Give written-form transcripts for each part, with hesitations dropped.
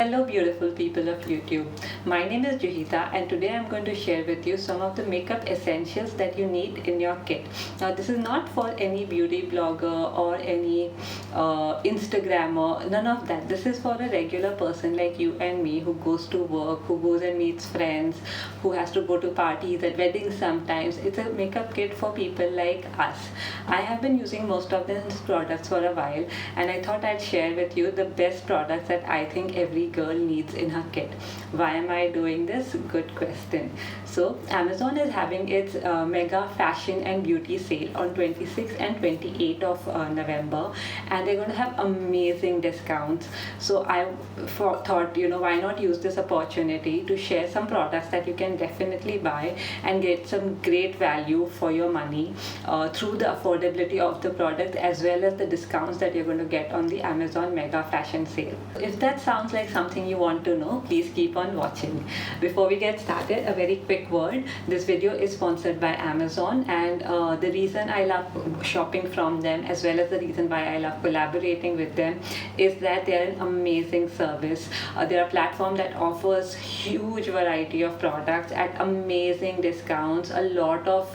Hello beautiful people of YouTube. My name is Juhita and today I'm going to share with you some of the makeup essentials that you need in your kit. Now this is not for any beauty blogger or any Instagrammer, none of that. This is for a regular person like you and me who goes to work, who goes and meets friends, who has to go to parties at weddings sometimes. It's a makeup kit for people like us. I have been using most of these products for a while and I thought I'd share with you the best products that I think every girl needs in her kit. Why am I doing this? Good question. So Amazon is having its mega fashion and beauty sale on 26th and 28th of November, and they're going to have amazing discounts. So I thought, why not use this opportunity to share some products that you can definitely buy and get some great value for your money through the affordability of the product as well as the discounts that you're going to get on the Amazon mega fashion sale. If that sounds like something you want to know, please keep on watching. Before we get started, a very quick word. This video is sponsored by Amazon, and the reason I love shopping from them as well as the reason why I love collaborating with them is that they're an amazing service. They're a platform that offers huge variety of products at amazing discounts, a lot of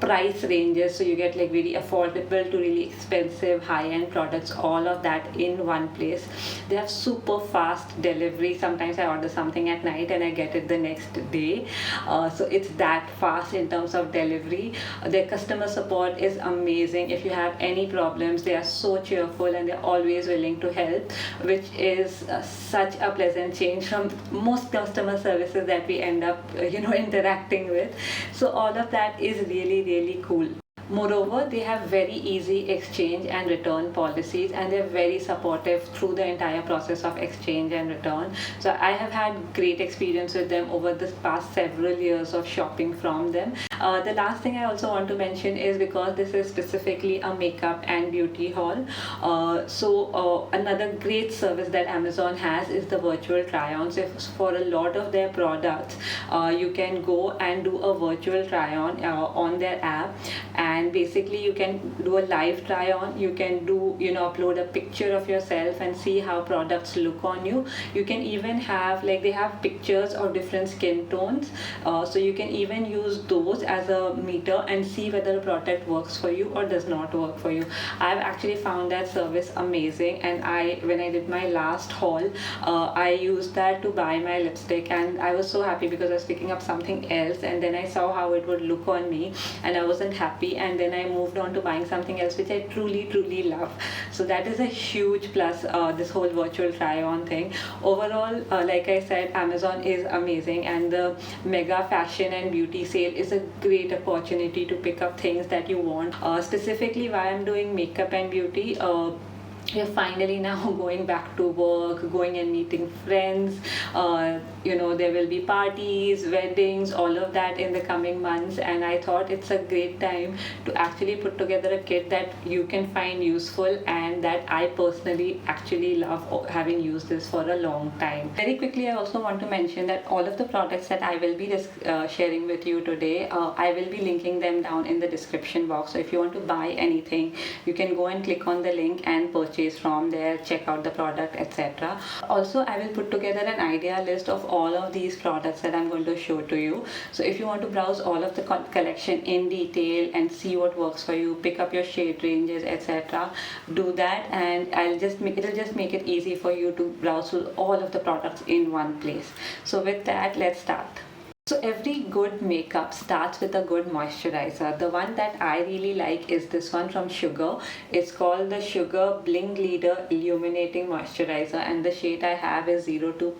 price ranges, so you get like very affordable to really expensive high-end products, all of that in one place. They have super fast delivery. Sometimes I order something at night and I get it the next day, so it's that fast in terms of delivery. Their customer support is amazing. If you have any problems, they are so cheerful and they're always willing to help, which is such a pleasant change from most customer services that we end up interacting with. So all of that is really cool. Moreover, they have very easy exchange and return policies, and they're very supportive through the entire process of exchange and return. So I have had great experience with them over the past several years of shopping from them. The last thing I also want to mention is, because this is specifically a makeup and beauty haul, another great service that Amazon has is the virtual try-ons. For a lot of their products, you can go and do a virtual try-on their app, and basically you can do a live try on. You can do upload a picture of yourself and see how products look on you. You can even have they have pictures of different skin tones, so you can even use those as a meter and see whether a product works for you or does not work for you. I've actually found that service amazing, and when I did my last haul, I used that to buy my lipstick, and I was so happy because I was picking up something else and then I saw how it would look on me and I wasn't happy, and then I moved on to buying something else which I truly love. So that is a huge plus, this whole virtual try on thing. Overall, like I said, Amazon is amazing, and the mega fashion and beauty sale is a great opportunity to pick up things that you want. Specifically why I'm doing makeup and beauty, we're finally now going back to work, going and meeting friends. There will be parties, weddings, all of that in the coming months, and I thought it's a great time to actually put together a kit that you can find useful and that I personally actually love, having used this for a long time. Very quickly, I also want to mention that all of the products that I will be sharing with you today, I will be linking them down in the description box. So if you want to buy anything, you can go and click on the link and purchase from there, check out the product, etc. Also, I will put together an idea list of all of these products that I'm going to show to you. So if you want to browse all of the collection in detail and see what works for you, pick up your shade ranges, etc., do that, and it'll just make it easy for you to browse through all of the products in one place. So with that, let's start. So every good makeup starts with a good moisturizer. The one that I really like is this one from Sugar. It's called the Sugar Bling Leader Illuminating Moisturizer, and the shade I have is 02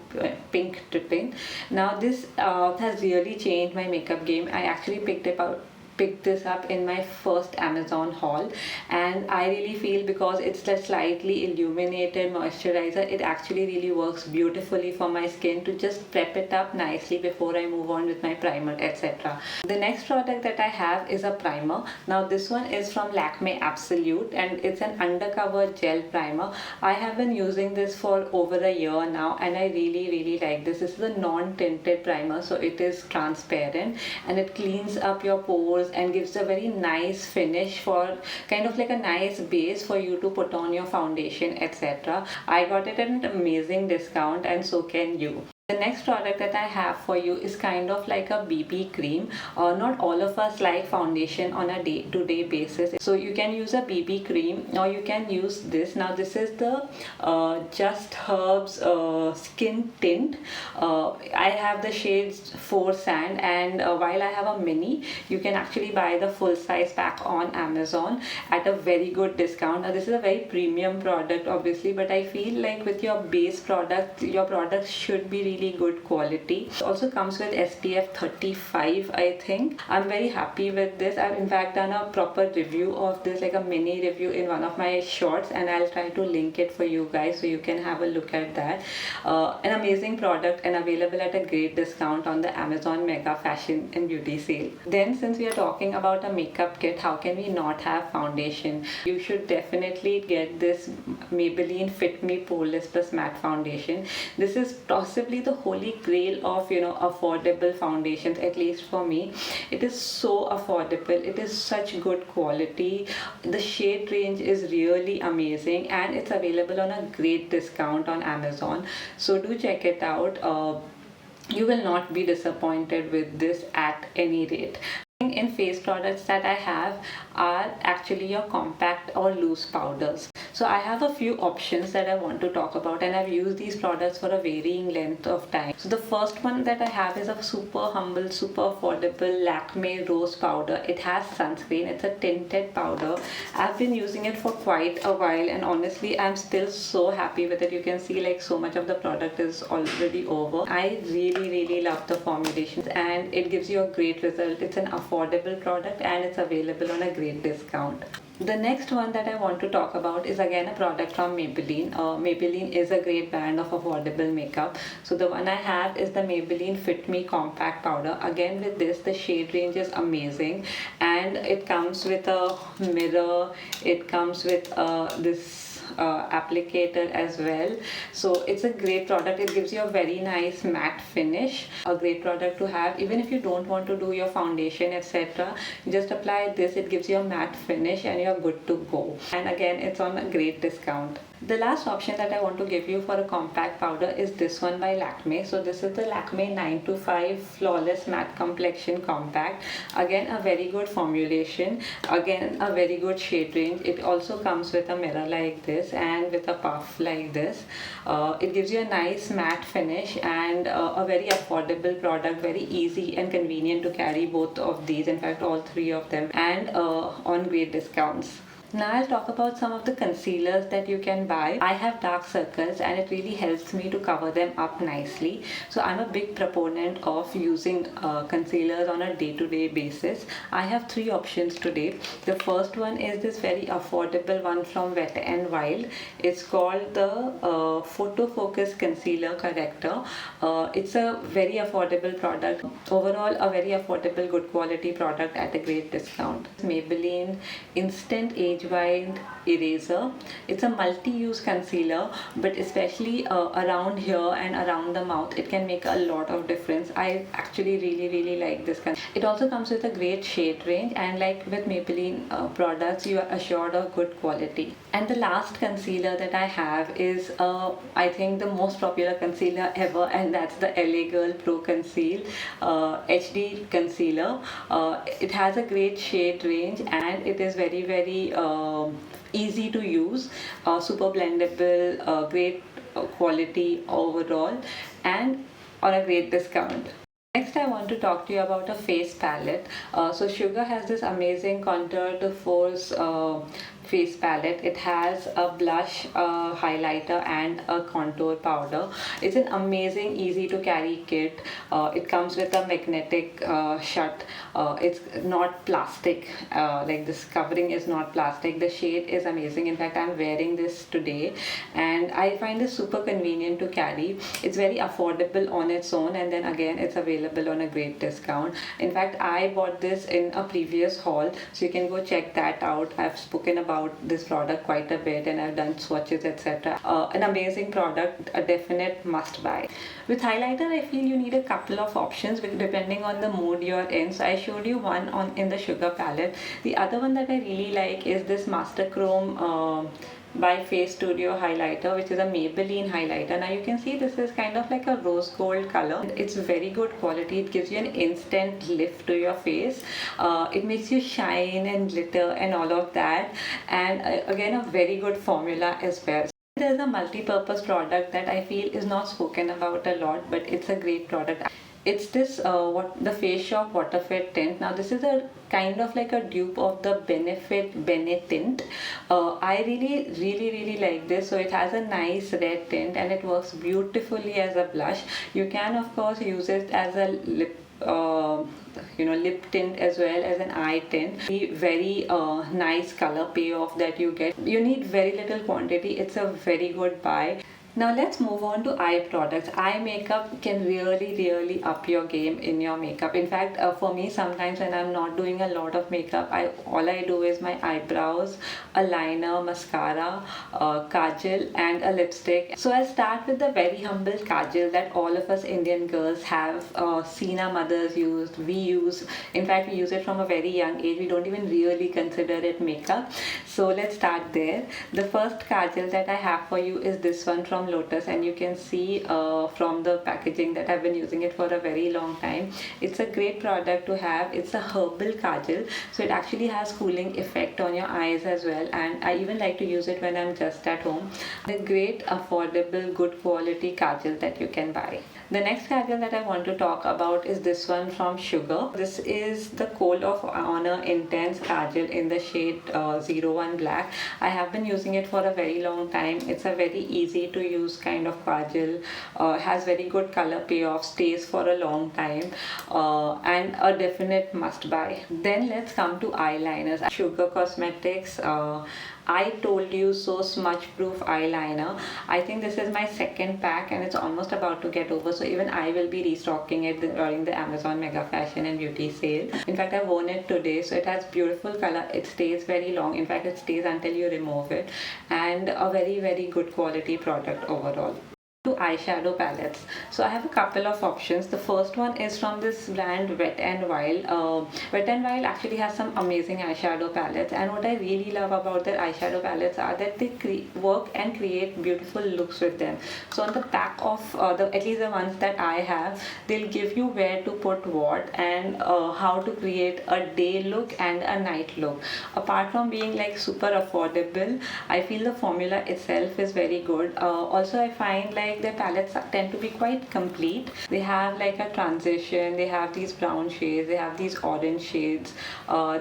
Pink Dripping. Now this has really changed my makeup game. I actually picked this up in my first Amazon haul, and I really feel because it's a slightly illuminated moisturizer, it actually really works beautifully for my skin to just prep it up nicely before I move on with my primer, etc. The next product that I have is a primer. Now this one is from Lakmé Absolute, and it's an Undercover Gel Primer. I have been using this for over a year now, and I really like this. This is a non-tinted primer, so it is transparent and it cleans up your pores powders and gives a very nice finish, for kind of like a nice base for you to put on your foundation, etc. I got it at an amazing discount, and so can you. The next product that I have for you is kind of like a BB cream. Not all of us like foundation on a day-to-day basis, so you can use a BB cream or you can use this. Now this is the Just Herbs Skin Tint. I have the shades 4 Sand, and while I have a mini, you can actually buy the full size pack on Amazon at a very good discount. Now this is a very premium product obviously, but I feel like with your base product, your product should be really good quality. It also comes with SPF 35, I think. I'm very happy with this. I've in fact done a proper review of this, like a mini review in one of my shorts, and I'll try to link it for you guys so you can have a look at that. An amazing product and available at a great discount on the Amazon Mega Fashion and Beauty Sale. Then since we are talking about a makeup kit, how can we not have foundation? You should definitely get this Maybelline Fit Me Poreless Plus Matte Foundation. This is possibly the holy grail of affordable foundations, at least for me. It is so affordable, it is such good quality, the shade range is really amazing, and it's available on a great discount on Amazon, so do check it out. You will not be disappointed with this at any rate. In face products that I have are actually your compact or loose powders. So I have a few options that I want to talk about, and I've used these products for a varying length of time. So the first one that I have is a super humble, super affordable Lakmé Rose Powder. It has sunscreen, it's a tinted powder. I've been using it for quite a while, and honestly I'm still so happy with it. You can see like so much of the product is already over. I really love the formulations, and it gives you a great result. It's an affordable product and it's available on a great discount. The next one that I want to talk about is again a product from Maybelline. Maybelline is a great brand of affordable makeup. So the one I have is the Maybelline Fit Me Compact Powder. Again with this, the shade range is amazing, and it comes with a mirror, it comes with this applicator as well. So it's a great product. It gives you a very nice matte finish. A great product to have even if you don't want to do your foundation, etc. Just apply this, it gives you a matte finish and you're good to go. And again, it's on a great discount. The last option that I want to give you for a compact powder is this one by Lakmé. So this is the Lakmé 925 Flawless Matte Complexion Compact. Again, a very good formulation. Again, a very good shade range. It also comes with a mirror like this and with a puff like this. It gives you a nice matte finish and a very affordable product. Very easy and convenient to carry both of these. In fact, all three of them, and on great discounts. Now I'll talk about some of the concealers that you can buy. I have dark circles and it really helps me to cover them up nicely. So I'm a big proponent of using concealers on a day-to-day basis. I have three options today. The first one is this very affordable one from Wet n Wild. It's called the Photo Focus Concealer Corrector. It's a very affordable product. Overall, a very affordable, good quality product at a great discount. Maybelline Instant Age White Eraser. It's a multi-use concealer, but especially around here and around the mouth, it can make a lot of difference. I actually really like this concealer. It also comes with a great shade range, and like with Maybelline products, you are assured of good quality. And the last concealer that I have is I think the most popular concealer ever, and that's the LA Girl Pro Conceal HD Concealer. It has a great shade range and it is very easy to use, super blendable, great quality overall, and on a great discount. Next, I want to talk to you about a face palette. So Sugar has this amazing Contour de Force face palette. It has a blush, highlighter and a contour powder. It's an amazing, easy to carry kit. It comes with a magnetic shut. It's not plastic, like this covering is not plastic. The shade is amazing. In fact, I'm wearing this today and I find this super convenient to carry. It's very affordable on its own, and then again it's available on a great discount. In fact, I bought this in a previous haul, so you can go check that out. I've spoken about about this product quite a bit, and I've done swatches, etc. An amazing product, a definite must buy. With highlighter, I feel you need a couple of options depending on the mood you're in. So I showed you one in the Sugar palette. The other one that I really like is this Master Chrome by Face Studio highlighter, which is a Maybelline highlighter. Now you can see this is kind of like a rose gold color. It's very good quality. It gives you an instant lift to your face. It makes you shine and glitter and all of that, and again a very good formula as well. There's a multi-purpose product that I feel is not spoken about a lot, but it's a great product. It's this the Face Shop Water Fit Tint. Now this is a kind of like a dupe of the Benefit Bene Tint. I really like this. So it has a nice red tint and it works beautifully as a blush. You can of course use it as a lip lip tint as well as an eye tint. Very nice color payoff that you get. You need very little quantity. It's a very good buy. Now let's move on to eye products. Eye makeup can really up your game in your makeup. In fact, for me, sometimes when I'm not doing a lot of makeup, all I do is my eyebrows, a liner, mascara, kajal and a lipstick. So I'll start with the very humble kajal that all of us Indian girls have seen our mothers use. We use, in fact we use it from a very young age. We don't even really consider it makeup. So let's start there. The first kajal that I have for you is this one from Lotus, and you can see from the packaging that I've been using it for a very long time. It's a great product to have. It's a herbal kajal, so it actually has cooling effect on your eyes as well, and I even like to use it when I'm just at home. A great affordable good quality kajal that you can buy. The next kajal that I want to talk about is this one from Sugar. This is the Code of Honor Intense Kajal in the shade 01 Black. I have been using it for a very long time. It's a very easy to use kind of kajal. Has very good color payoff, stays for a long time, and a definite must buy. Then let's come to eyeliners. Sugar Cosmetics I Told You So Smudge Proof Eyeliner. I think this is my second pack and it's almost about to get over, so even I will be restocking it during the Amazon Mega Fashion and Beauty sale. In fact, I've worn it today, so it has beautiful color. It stays very long. In fact, it stays until you remove it, and a very good quality product overall. To eyeshadow palettes. So I have a couple of options. The first one is from this brand Wet n Wild. Wet n Wild actually has some amazing eyeshadow palettes, and what I really love about their eyeshadow palettes are that they work and create beautiful looks with them. So on the back of at least the ones that I have, they'll give you where to put what and how to create a day look and a night look. Apart from being like super affordable, I feel the formula itself is very good. Also I find like their palettes tend to be quite complete. They have like a transition, they have these brown shades, they have these orange shades,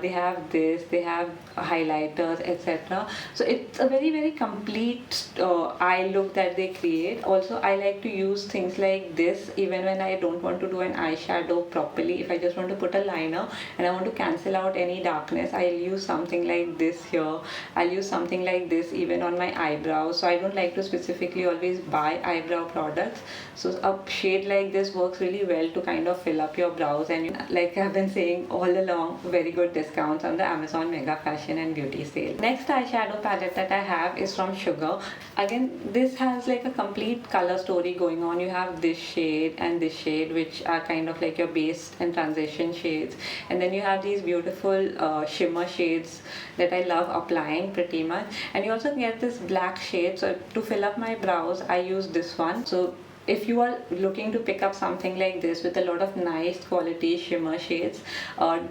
they have this, they have highlighters, etc. So it's a very complete eye look that they create. Also I like to use things like this even when I don't want to do an eyeshadow properly. If I just want to put a liner and I want to cancel out any darkness, I'll use something like this here. I'll use something like this even on my eyebrows. So I don't like to specifically always buy eyebrow products. So a shade like this works really well to kind of fill up your brows, and like I've been saying all along, very good discounts on the Amazon Mega Fashion and Beauty sale. Next eyeshadow palette that I have is from Sugar. Again, this has like a complete color story going on. You have this shade and this shade, which are kind of like your base and transition shades, and then you have these beautiful shimmer shades that I love applying pretty much, and you also get this black shade. So to fill up my brows, I use this one. So if you are looking to pick up something like this with a lot of nice quality shimmer shades,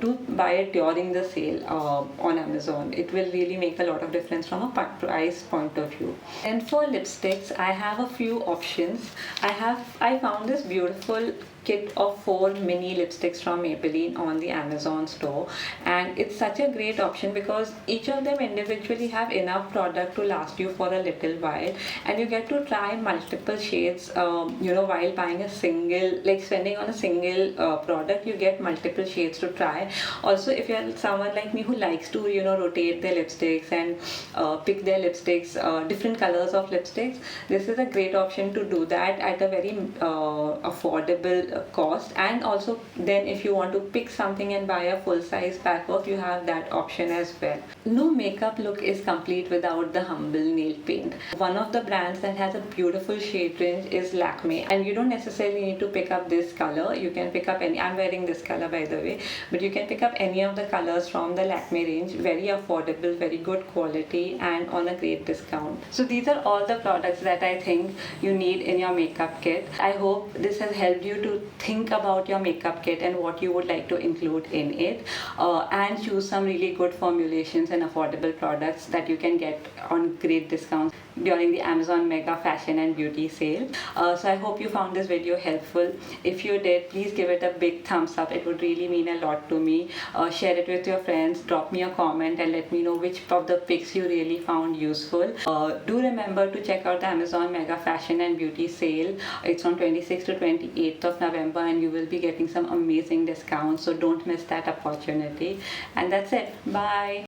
do buy it during the sale on Amazon. It will really make a lot of difference from a price point of view. And for lipsticks, I have a few options. I found this beautiful kit of 4 mini lipsticks from Maybelline on the Amazon store, and it's such a great option because each of them individually have enough product to last you for a little while, and you get to try multiple shades while buying a single, like spending on a single product, you get multiple shades to try. Also, if you're someone like me who likes to rotate their lipsticks and pick their lipsticks, different colors of lipsticks, this is a great option to do that at a very affordable cost. And also then if you want to pick something and buy a full size pack of, you have that option as well. No makeup look is complete without the humble nail paint. One of the brands that has a beautiful shade range is Lakmé, and you don't necessarily need to pick up this color. You can pick up any, I'm wearing this color by the way, but you can pick up any of the colors from the Lakmé range. Very affordable, very good quality, and on a great discount. So these are all the products that I think you need in your makeup kit. I hope this has helped you to think about your makeup kit and what you would like to include in it, and choose some really good formulations and affordable products that you can get on great discounts during the Amazon Mega Fashion and Beauty Sale. So I hope you found this video helpful. If you did, please give it a big thumbs up. It would really mean a lot to me. Share it with your friends, drop me a comment and let me know which of the picks you really found useful. Do remember to check out the Amazon Mega Fashion and Beauty Sale. It's on 26th to 28th of November and you will be getting some amazing discounts, so don't miss that opportunity. And that's it. Bye.